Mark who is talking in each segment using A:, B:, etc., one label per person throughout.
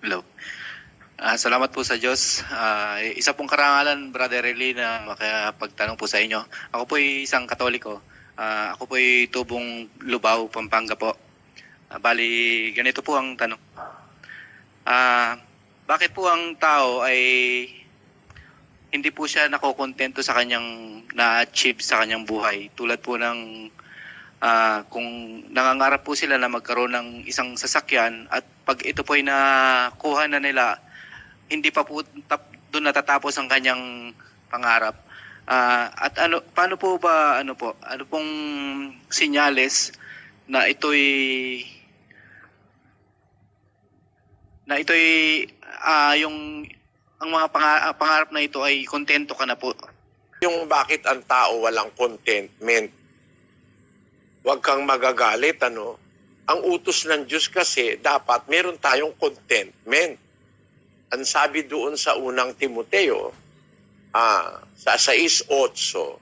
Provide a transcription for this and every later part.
A: Hello. Salamat po sa Diyos. Isa pong karangalan, Brother Eli, na makapagtanong po sa inyo. Ako po ay isang Katoliko. Ako po ay tubong Lubao, Pampanga po. Bali, ganito po ang tanong. Bakit po ang tao ay hindi po siya nakokontento sa kanyang na-achieve sa kanyang buhay? Tulad po ng kung nangangarap po sila na magkaroon ng isang sasakyan at pag ito po ay nakuha na nila, hindi pa po doon natatapos ang kanyang pangarap. At paano po ba, ano pong sinyales na ito'y yung ang mga pangarap na ito ay kontento ka na po?
B: Yung bakit ang tao walang contentment. Huwag kang magagalit, ano? Ang utos ng Diyos kasi, dapat meron tayong contentment. Ang sabi doon sa unang Timoteo, sa 6:8,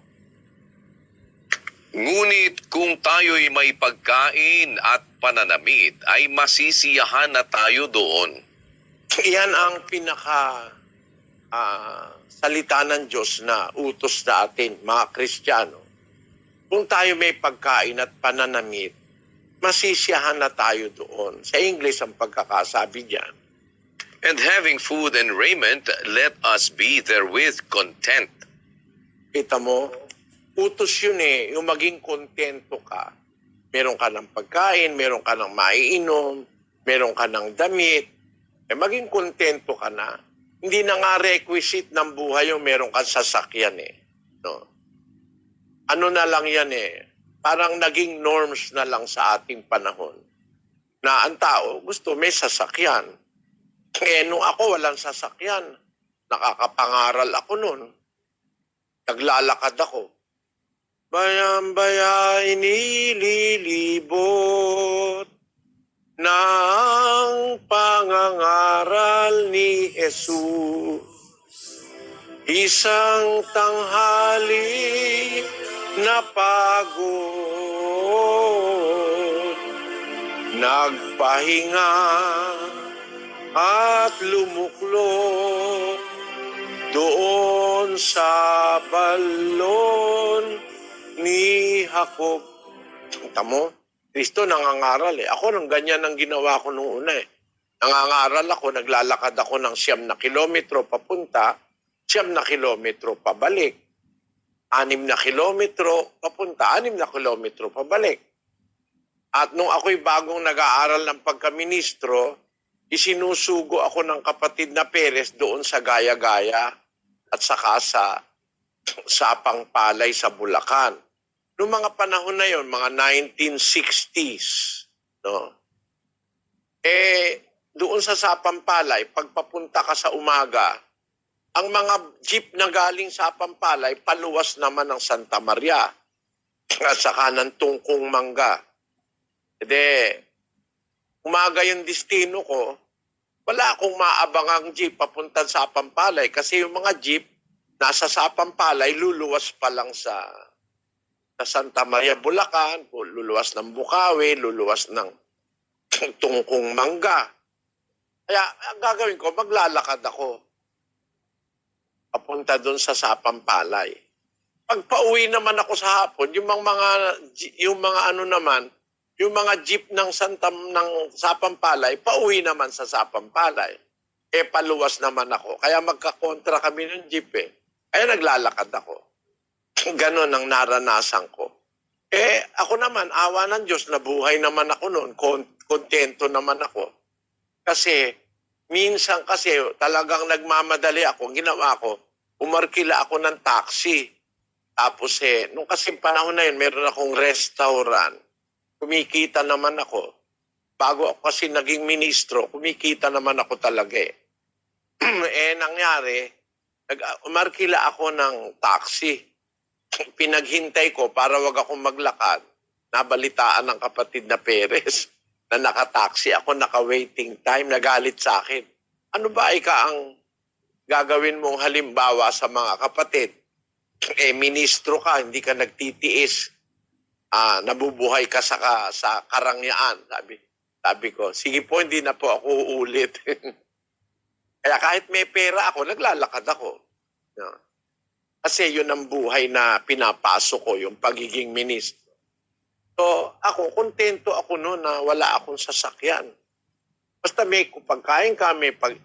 C: Ngunit kung tayo'y may pagkain at pananamit, ay masisiyahan na tayo doon.
B: Iyan ang pinaka salita ng Diyos na utos sa atin, mga Kristiyano. Kung tayo may pagkain at pananamit, masisiyahan na tayo doon. Sa English ang pagkakasabi diyan.
C: And having food and raiment, let us be therewith content.
B: Kita mo, utos yun yung maging kontento ka. Meron ka ng pagkain, meron ka ng maiinom, meron ka ng damit, maging kontento ka na. Hindi na nga requisite ng buhay yung meron kang sasakyan no? Ano na lang yan parang naging norms na lang sa ating panahon. Na ang tao gusto may sasakyan. Nung ako walang sasakyan, nakakapangaral ako nun. Naglalakad ako. Bayang-baya inililibot ng pangangaral ni Jesus. Isang tanghali na pagod, nagpahinga at lumuklok doon sa balon ni Jacob. Kita mo? Kristo nangangaral Ako nang ganyan ang ginawa ko noong una Nangangaral ako, naglalakad ako ng 9 na kilometro papunta, 9 na kilometro pabalik. 6 na kilometro papunta, 6 na kilometro pabalik. At nung ako'y bagong nag-aaral ng pagkaministro, isinusugo ako ng kapatid na Perez doon sa Gaya-Gaya at saka sa Sapang Palay sa Bulacan. Noong mga panahon na yon, mga 1960s, no? Doon sa Sapang Palay, pagpapunta ka sa umaga, ang mga jeep na galing sa Pampalay, paluwas naman ng Santa Maria at saka ng Tungkong Mangga. Umaga yung destino ko, wala akong maabangang jeep papunta sa Pampalay kasi yung mga jeep nasa Sapampalay, luluwas pa lang sa Santa Maria, Bulacan, luluwas ng Bukawi, luluwas ng Tungkong Mangga. Kaya ang gagawin ko, maglalakad ako papunta doon sa Sapampalay. Pag pauwi naman ako sa hapon, yung mga jeep ng Sapampalay, pauwi naman sa Sapampalay. Paluwas naman ako. Kaya magkakontra kami ng jeep Kaya naglalakad ako. Ganon ang naranasan ko. Ako naman, awa ng Diyos, nabuhay naman ako noon. Kontento naman ako. Kasi minsan kasi talagang nagmamadali ako. Ginawa ko, umarkila ako ng taxi. Tapos nung kasi panahon na yun, meron akong restaurant. Kumikita naman ako. Bago ako kasi naging ministro, kumikita naman ako talaga nangyari, umarkila ako ng taxi. Pinaghintay ko para wag akong maglakad. Nabalitaan ng kapatid na Perez na nakataksi ako, naka-waiting time, nagalit sa akin. Ano ba ang gagawin mong halimbawa sa mga kapatid? Ministro ka, hindi ka nagtitiis. Nabubuhay ka sa karangyaan. Sabi ko, sige po, hindi na po ako uulit. Kaya kahit may pera ako, naglalakad ako. No? Kasi yun ang buhay na pinapasok ko, yung pagiging ministro. So ako, kontento ako noon na wala akong sasakyan. Basta may pagkain ka,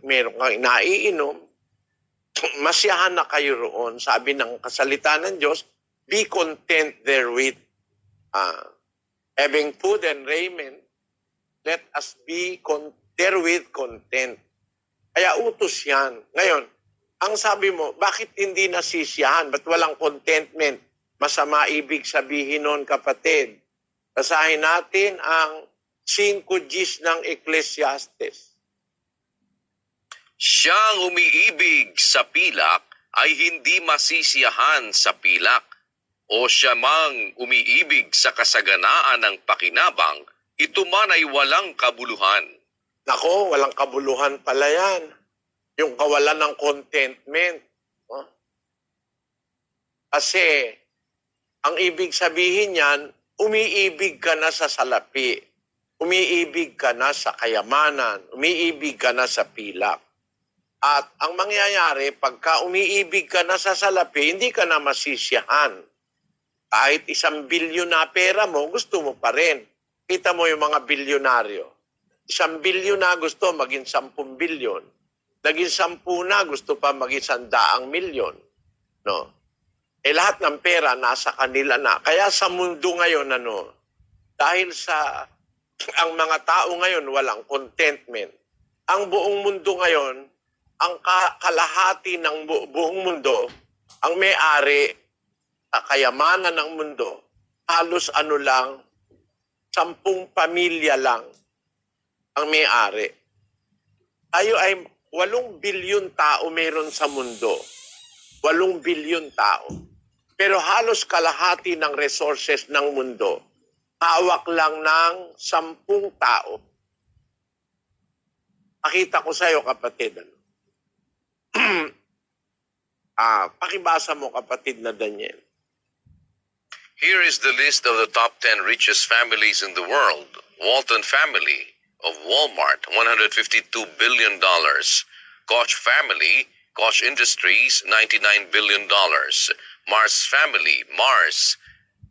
B: meron kang naiinom, masiyahan na kayo roon. Sabi ng kasalita ng Diyos, be content therewith. Having food and raiment, let us be therewith content. Kaya utos yan. Ngayon, ang sabi mo, bakit hindi nasisiyahan? Ba't walang contentment? Masama ibig sabihin nun, kapatid. Basahin natin ang 5 Gs ng Ecclesiastes.
C: Siyang umiibig sa pilak ay hindi masisiyahan sa pilak, o siya mang umiibig sa kasaganaan ng pakinabang, ito man ay walang kabuluhan.
B: Nako, walang kabuluhan pala yan. Yung kawalan ng contentment. No? Kasi, ang ibig sabihin yan, umiibig ka na sa salapi. Umiibig ka na sa kayamanan. Umiibig ka na sa pilak. At ang mangyayari, pagka umiibig ka na sa salapi, hindi ka na masisiyahan. Kahit 1 bilyon na pera mo, gusto mo pa rin. Kita mo yung mga bilyonaryo. 1 bilyon na gusto, maging 10 bilyon. Naging 10 na, gusto pa maging 100 milyon. No? Lahat ng pera nasa kanila na. Kaya sa mundo ngayon, dahil sa ang mga tao ngayon walang contentment. Ang buong mundo ngayon, ang kalahati ng buong mundo, ang may-ari, kayamanan ng mundo, halos lang, 10 pamilya lang ang may-ari. Tayo ay 8 bilyon tao meron sa mundo. 8 bilyon tao. Pero halos kalahati ng resources ng mundo, hawak lang ng 10 tao. Pakita ko sa iyo, kapatid. Pakibasa mo, kapatid na Daniel.
C: Here is the list of the top 10 richest families in the world. Walton family of Walmart, $152 billion. Koch family, Koch Industries, $99 billion. Mars family, Mars,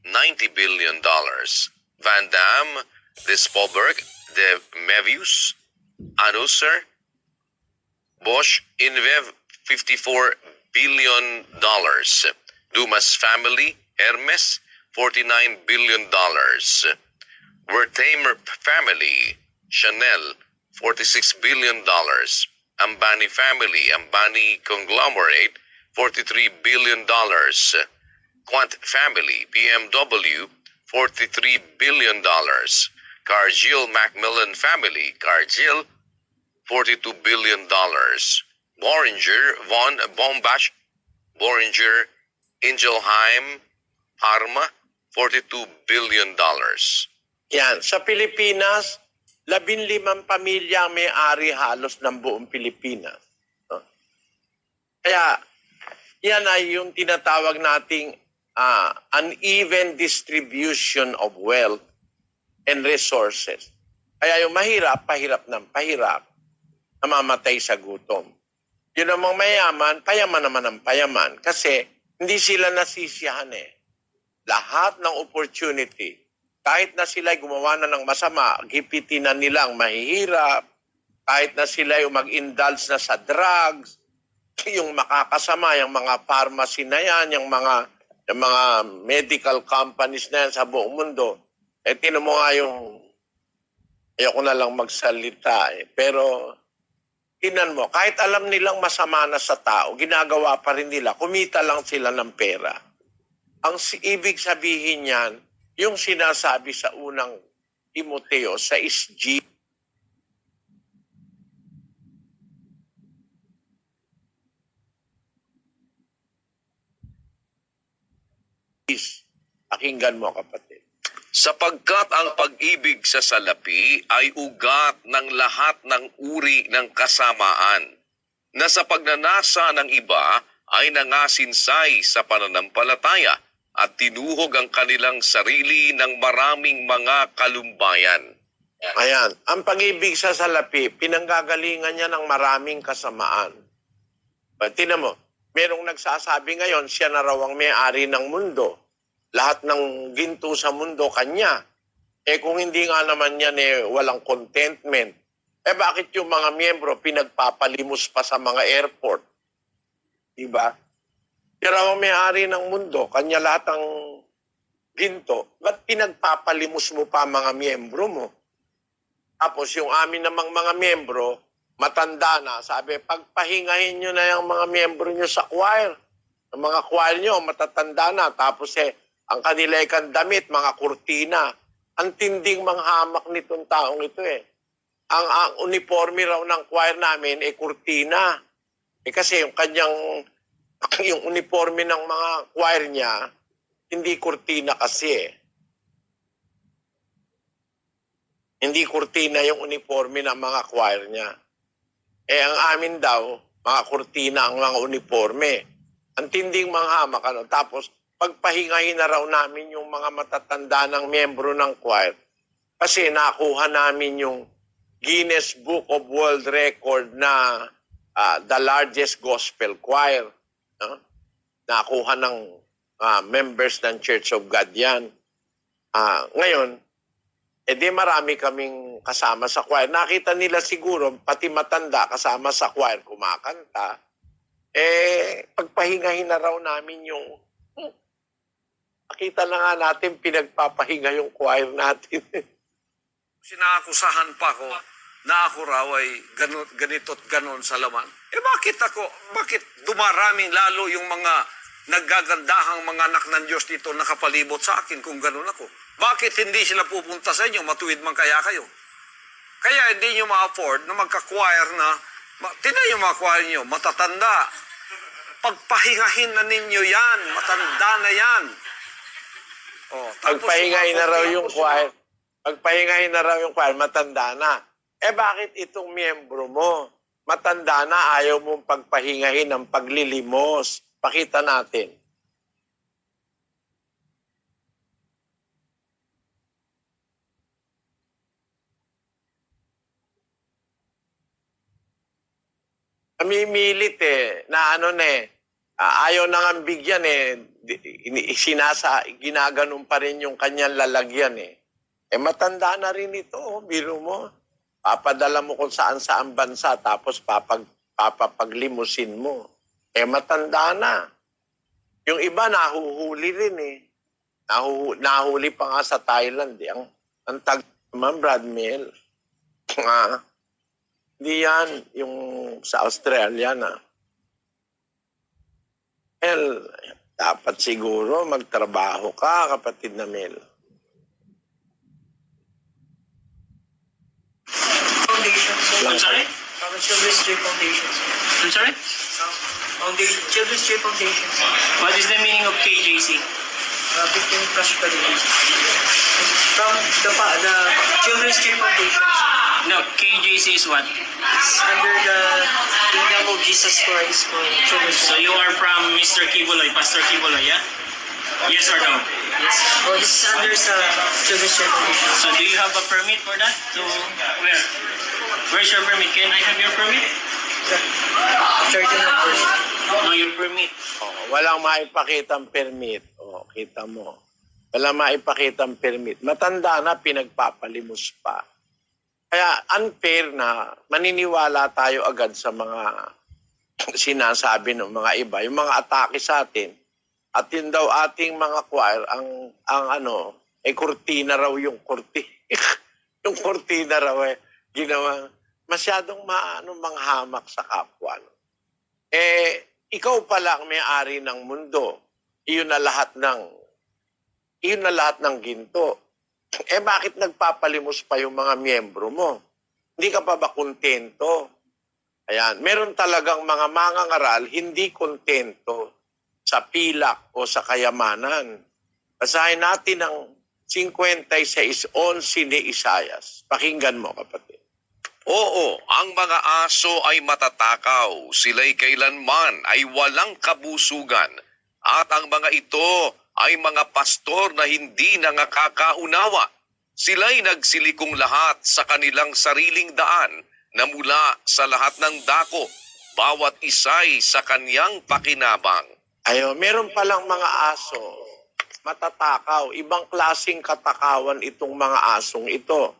C: $90 billion. Van Damme, De Spolberg, De Mevius, Anheuser, Bosch, Invev, $54 billion. Dumas family, Hermes, $49 billion. Wertheimer family, Chanel, $46 billion. Ambani family, Ambani conglomerate, $43 billion. Quant family, BMW, $43 billion. Cargill Macmillan family, Cargill, $42 billion. Boehringer von Bombasch, Boehringer Ingelheim, Parma, $42 billion.
B: Yan. Sa Pilipinas, 15 pamilya ang may-ari halos ng buong Pilipinas. No? Kaya, yan ay yung tinatawag nating uneven distribution of wealth and resources. Kaya yung mahirap, pahirap ng pahirap, namamatay sa gutom. Yun namang mayaman, payaman naman ang payaman. Kasi hindi sila nasisiyahan eh. Lahat ng opportunity, kahit na sila gumawa na ng masama, gipitin na nilang mahihirap, kahit na sila yung mag-indulge na sa drugs, yung makakasama, yung mga pharmacy na yan, yung mga medical companies na yan sa buong mundo. Tinan mo nga yung, ayoko na lang magsalita pero tinan mo, kahit alam nilang masama na sa tao, ginagawa pa rin nila, kumita lang sila ng pera. Ang ibig sabihin yan, yung sinasabi sa unang Timoteo, sa SG, pakinggan mo, kapatid.
C: Sapagkat ang pag-ibig sa salapi ay ugat ng lahat ng uri ng kasamaan, na sa pagnanasa ng iba ay nangasinsay sa pananampalataya at tinuhog ang kanilang sarili ng maraming mga kalumbayan.
B: Ayan. Ang pag-ibig sa salapi, pinanggagalingan niya ng maraming kasamaan. Tingnan mo, merong nagsasabi ngayon, siya na raw ang may-ari ng mundo. Lahat ng ginto sa mundo, kanya. Kung hindi nga naman yan, walang contentment. Bakit yung mga miyembro pinagpapalimos pa sa mga airport? Diba? Siya raw ang may-ari ng mundo, kanya lahat ang ginto. Ba't pinagpapalimos mo pa mga miyembro mo? Tapos yung amin namang mga miyembro, matanda na, sabi, pagpahingahin nyo na yung mga miyembro nyo sa choir. Ang mga choir nyo, matatanda na. Tapos ang kanila damit, mga kurtina. Ang tinding manghamak nitong taong ito Ang uniforme raw ng choir namin kurtina. Kasi yung kanyang, yung uniforme ng mga choir niya, hindi kurtina kasi Hindi kurtina yung uniforme ng mga choir niya. Ang amin daw, mga kurtina ang mga uniforme. Ang tinding manghamak. Tapos, pagpahingahin na raw namin yung mga matatanda ng miyembro ng choir. Kasi nakuha namin yung Guinness Book of World Record na the largest gospel choir. Nakuha ng members ng Church of God yan. Ngayon, di marami kaming kasama sa choir. Nakita nila siguro, pati matanda kasama sa choir, kumakanta. Pagpahingahin na raw namin yung... Nakita na nga natin, pinagpapahinga yung choir natin.
D: Sinaakusahan pa ko na ako raw ay ganito't ganon sa laman. Bakit dumaraming lalo yung mga naggagandahang mga anak ng Diyos dito nakapalibot sa akin kung ganon ako? Bakit hindi sila pupunta sa inyo? Matuwid man kaya kayo. Kaya hindi nyo ma-afford na magka-choir na, tinan yung mga choir nyo, matatanda. Pagpahingahin na ninyo yan, matanda na yan.
B: Pagpahingahin na raw yung choir. Pagpahingahin na raw yung choir, matanda na. Bakit itong miyembro mo? Matanda na, ayaw mong pagpahingahin ng paglilimos. Pakita natin. Namimilit na ayaw nang bigyan ginaganon pa rin yung kanyang lalagyan matanda na rin ito, biro mo. Papadala mo kung saan-saan bansa, tapos papaglimusin mo. Matanda na. Yung iba nahuhuli rin Nahuli pa nga sa Thailand ang tag naman, Brad Mill. Hindi yan, yung sa Australia na. Dapat siguro magtrabaho ka, kapatid na Mel.
E: Foundation.
F: I'm sorry?
E: Children's Day Foundation.
F: I'm sorry?
E: Foundation. Children's Day Foundation.
F: What is the meaning of KJC?
E: Victim Crush Coalition. From the Children's Day Foundation.
F: No, KJC is what?
E: It's under the Kingdom of Jesus Christ for Children's
F: So
E: Day.
F: you are from Mr. Kibuloy, Pastor Kibuloy, yeah? Yes or no?
E: Yes. Well, this is under sa Children's Day Foundation.
F: So do you have a permit for that? To where? Where's your permit? Can I have your permit?
E: Charter numbers.
F: No, your permit.
B: Walang maipakitang permit. Kita mo. Walang maipakitang permit. Matanda na, pinagpapalimos pa. Kaya unfair na maniniwala tayo agad sa mga sinasabi ng mga iba, yung mga atake sa atin. At yun daw ating mga choir, kurtina raw yung kurtina. Yung kurtina raw ginawa. Masyadong manghamak sa kapwa. Ikaw pala ang may-ari ng mundo. Iyon na lahat ng ginto. Bakit nagpapalimos pa yung mga miyembro mo? Hindi ka pa ba kontento? Ayan, meron talagang mga mangangaral hindi kontento sa pilak o sa kayamanan. Basahin natin ang 56:11 ni Isaias. Pakinggan mo, kapatid.
C: Oo, ang mga aso ay matatakaw, sila'y kailanman ay walang kabusugan, at ang mga ito ay mga pastor na hindi nakakaunawa. Sila'y nagsilikong lahat sa kanilang sariling daan na mula sa lahat ng dako, bawat isa'y sa kanyang pakinabang.
B: Meron palang mga aso, matatakaw, ibang klaseng katakawan itong mga asong ito.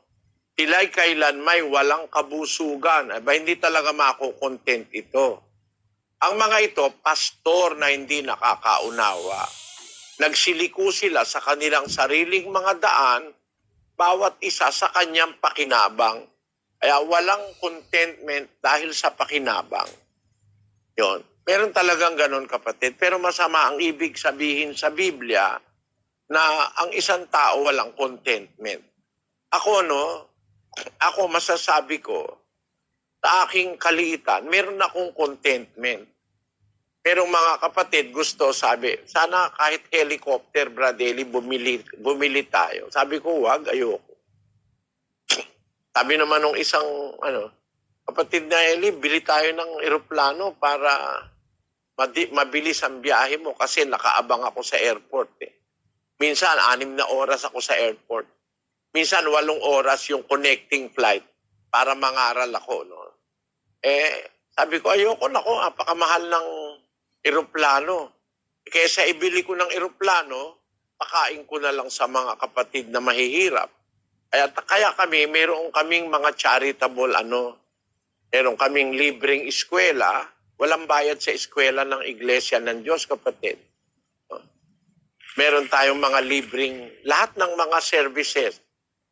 B: Sila'y kailanmay walang kabusugan. Hindi talaga makukontent ito. Ang mga ito, pastor na hindi nakakaunawa. Nagsiliko sila sa kanilang sariling mga daan, bawat isa sa kanyang pakinabang. Kaya walang contentment dahil sa pakinabang. Yon. Meron talagang ganon, kapatid. Pero masama ang ibig sabihin sa Biblia na ang isang tao walang contentment. Ako masasabi ko, sa aking kaliitan, meron akong contentment. Pero mga kapatid, gusto, sabi, sana kahit helicopter, Bradley, bumili tayo. Sabi ko, wag, ayoko. Sabi naman nung isang, kapatid na Eli, bili tayo ng eroplano para mabilis ang biyahe mo kasi nakaabang ako sa airport. Minsan, 6 na oras ako sa airport. Minsan, 8 oras yung connecting flight para mangaral ako. No? Sabi ko, ayoko na ko, napakamahal ng eroplano. Kaysa ibili ko ng eroplano, pakain ko na lang sa mga kapatid na mahihirap. Kaya kami, meron kaming mga charitable, meron kaming libreng eskwela, walang bayad sa eskwela ng Iglesia ng Diyos, kapatid. Meron tayong mga libreng, lahat ng mga services.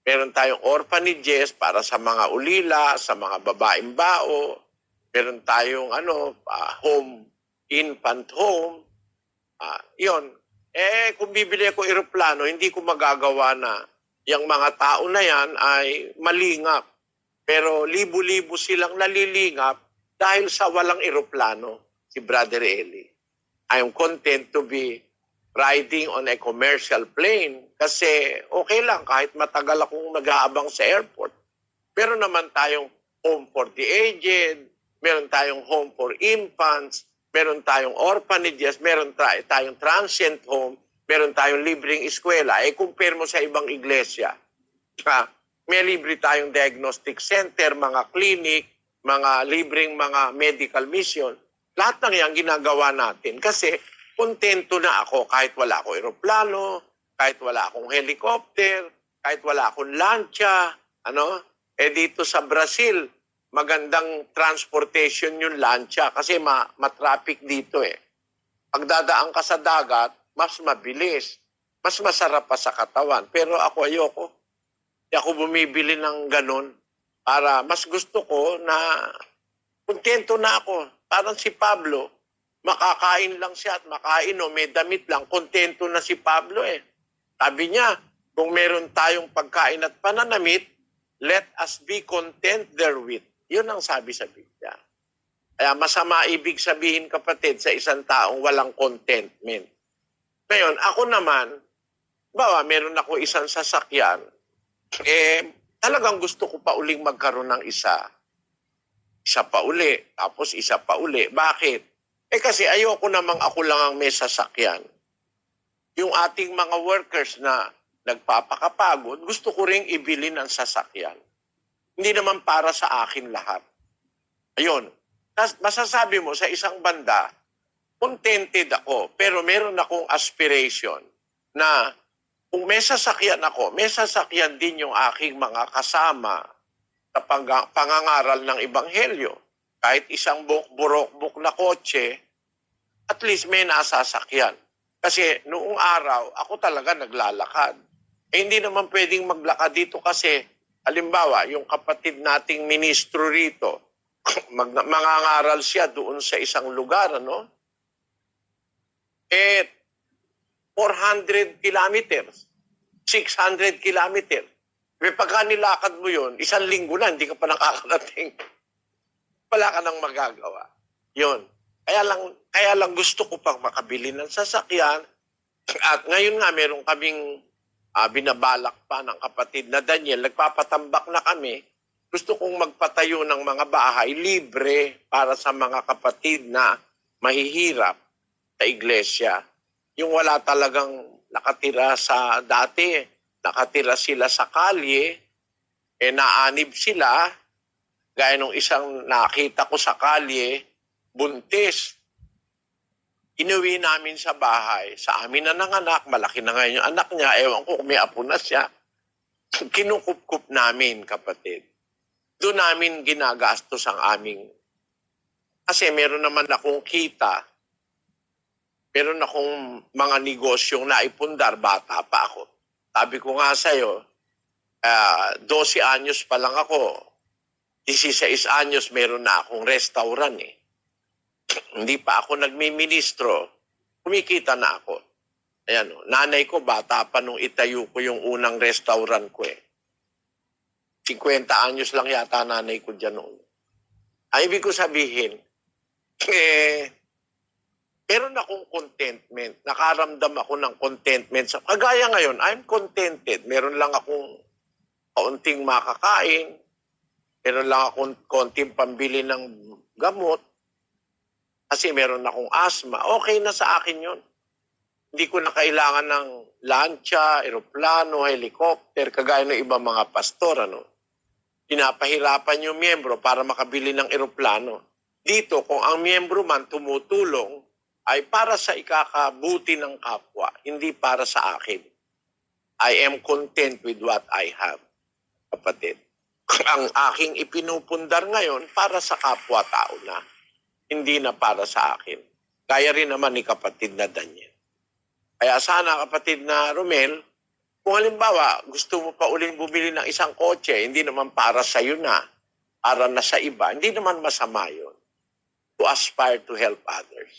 B: Meron tayong orphanages para sa mga ulila, sa mga babaeng bao. Meron tayong home, infant home. Yun. Kung bibili ako eroplano, hindi ko magagawa na yung mga tao na yan ay malingap. Pero libo-libo silang nalilingap dahil sa walang eroplano, si Brother Eli. I am content to be riding on a commercial plane kasi okay lang kahit matagal akong nag-aabang sa airport. Meron naman tayong home for the aged, meron tayong home for infants, meron tayong orphanages, meron tayong transient home, meron tayong libreng eskwela. Compare mo sa ibang iglesia. May libre tayong diagnostic center, mga clinic, mga libreng mga medical mission. Lahat ng yan ginagawa natin kasi kontento na ako kahit wala akong eroplano, kahit wala akong helicopter, kahit wala akong lancha. Dito sa Brazil, magandang transportation yung lancha kasi matraffic dito . Pagdadaan ka sa dagat, mas mabilis. Mas masarap pa sa katawan. Pero ako ayoko. Hindi ako bumibili ng ganun. Para mas gusto ko na kontento na ako. Parang si Pablo, makakain lang siya at makain may damit lang. Kontento na si Pablo . Sabi niya, kung meron tayong pagkain at pananamit, let us be content therewith. Yun ang sabi sa Biblia. Kaya masama ibig sabihin, kapatid, sa isang taong walang contentment. Ngayon, ako naman, meron ako isang sasakyan, talagang gusto ko pa uling magkaroon ng isa. Isa pa uli, tapos isa pa uli. Bakit? Kasi ayoko namang ako lang ang may sasakyan. Yung ating mga workers na nagpapakapagod, gusto ko ring ibili ng sasakyan. Hindi naman para sa akin lahat. Ayun. Masasabi mo sa isang banda, contented ako, pero meron akong aspiration na kung may sasakyan ako, may sasakyan din yung aking mga kasama sa pangangaral ng Ebanghelyo. Kahit isang burok-buk na kotse, at least may nasasakyan. Kasi noong araw, ako talaga naglalakad. Hindi naman pwedeng maglakad dito kasi, halimbawa, yung kapatid nating ministro rito, mangangaral siya doon sa isang lugar, 400 kilometers, 600 kilometers. Pagka nilakad mo yun, 1 linggo na, hindi ka pa nakakarating. Wala ka nang magagawa. Yun. Kaya lang gusto ko pang makabili ng sasakyan. At ngayon nga, meron kaming binabalak pa ng kapatid na Daniel. Nagpapatambak na kami. Gusto kong magpatayo ng mga bahay libre para sa mga kapatid na mahihirap sa iglesia. Yung wala talagang nakatira sa dati, nakatira sila sa kalye, naanib sila, gaya nung isang nakita ko sa kalye, buntis. Inuwi namin sa bahay. Sa amin na nanganak, malaki na ngayon yung anak niya, ewan ko kung may apo na siya. Kinukup-kup namin, kapatid. Doon namin ginagastos ang aming, kasi meron naman akong kita, meron akong mga negosyong naipundar, bata pa ako. Sabi ko nga sa'yo, 12 anyos pa lang ako, 16 anyos meron na akong restaurant eh. Hindi pa ako nagmi-ministro, kumikita na ako. Ayan, nanay ko, bata pa nung itayo ko yung unang restaurant ko eh. 50 anyos lang yata nanay ko dyan noon. Ay, ibig ko sabihin, meron akong contentment. Nakaramdam ako ng contentment. Kagaya ngayon, I'm contented. Meron lang akong kaunting makakain. Meron lang akong konting pambili ng gamot. Kasi meron akong asthma. Okay na sa akin yun. Hindi ko na kailangan ng lancha, eroplano, helicopter, kagaya ng ibang mga pastor. Pinapahirapan yung miyembro para makabili ng eroplano. Dito, kung ang miyembro man tumutulong, ay para sa ikakabuti ng kapwa, hindi para sa akin. I am content with what I have, kapatid. Ang aking ipinupundar ngayon para sa kapwa-tao na, hindi na para sa akin. Kaya rin naman ni kapatid na Daniel. Kaya sana kapatid na Romel, kung halimbawa gusto mo pa uling bumili ng isang kotse, hindi naman para sa iyo na, para na sa iba, hindi naman masama yun. To aspire to help others.